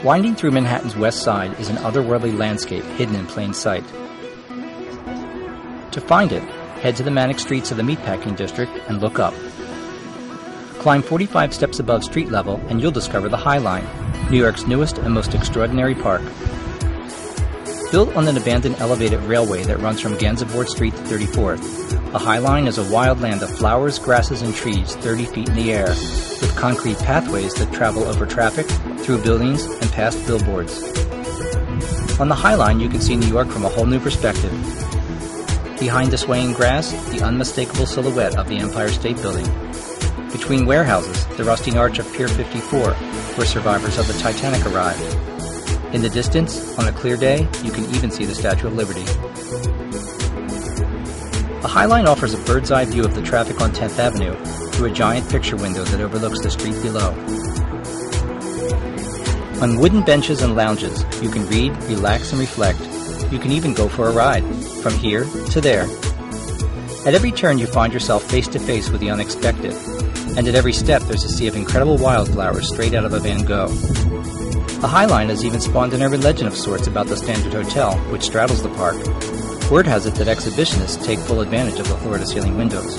Winding through Manhattan's west side is an otherworldly landscape hidden in plain sight. To find it, head to the manic streets of the Meatpacking District and look up. Climb 45 steps above street level and you'll discover the High Line, New York's newest and most extraordinary park. Built on an abandoned elevated railway that runs from Gansevoort Street to 34th, the High Line is a wild land of flowers, grasses, and trees 30 feet in the air, with concrete pathways that travel over traffic, through buildings, and past billboards. On the High Line, you can see New York from a whole new perspective. Behind the swaying grass, the unmistakable silhouette of the Empire State Building. Between warehouses, the rusting arch of Pier 54, where survivors of the Titanic arrived. In the distance, on a clear day, you can even see the Statue of Liberty. The High Line offers a bird's-eye view of the traffic on 10th Avenue through a giant picture window that overlooks the street below. On wooden benches and lounges, you can read, relax, and reflect. You can even go for a ride, from here to there. At every turn, you find yourself face-to-face with the unexpected, and at every step, there's a sea of incredible wildflowers straight out of a Van Gogh. The High Line has even spawned an urban legend of sorts about the Standard Hotel, which straddles the park. Word has it that exhibitionists take full advantage of the floor-to-ceiling windows.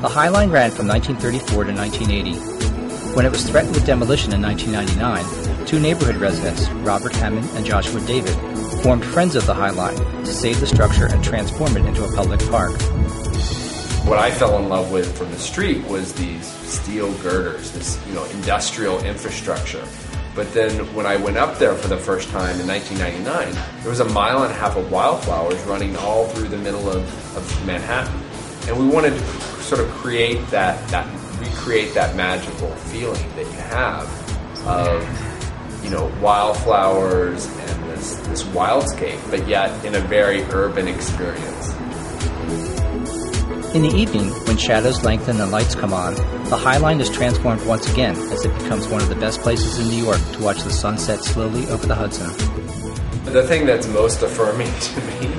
The High Line ran from 1934 to 1980. When it was threatened with demolition in 1999, two neighborhood residents, Robert Hammond and Joshua David, formed Friends of the High Line to save the structure and transform it into a public park. What I fell in love with from the street was these steel girders, this industrial infrastructure. But then when I went up there for the first time in 1999, there was a mile and a half of wildflowers running all through the middle of Manhattan. And we wanted to sort of recreate that magical feeling that you have of, wildflowers and this wildscape, but yet in a very urban experience. In the evening, when shadows lengthen and lights come on, the High Line is transformed once again as it becomes one of the best places in New York to watch the sun set slowly over the Hudson. The thing that's most affirming to me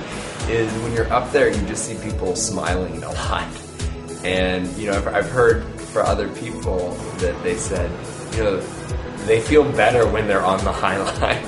is when you're up there, you just see people smiling a lot. And, I've heard for other people that they said, they feel better when they're on the High Line.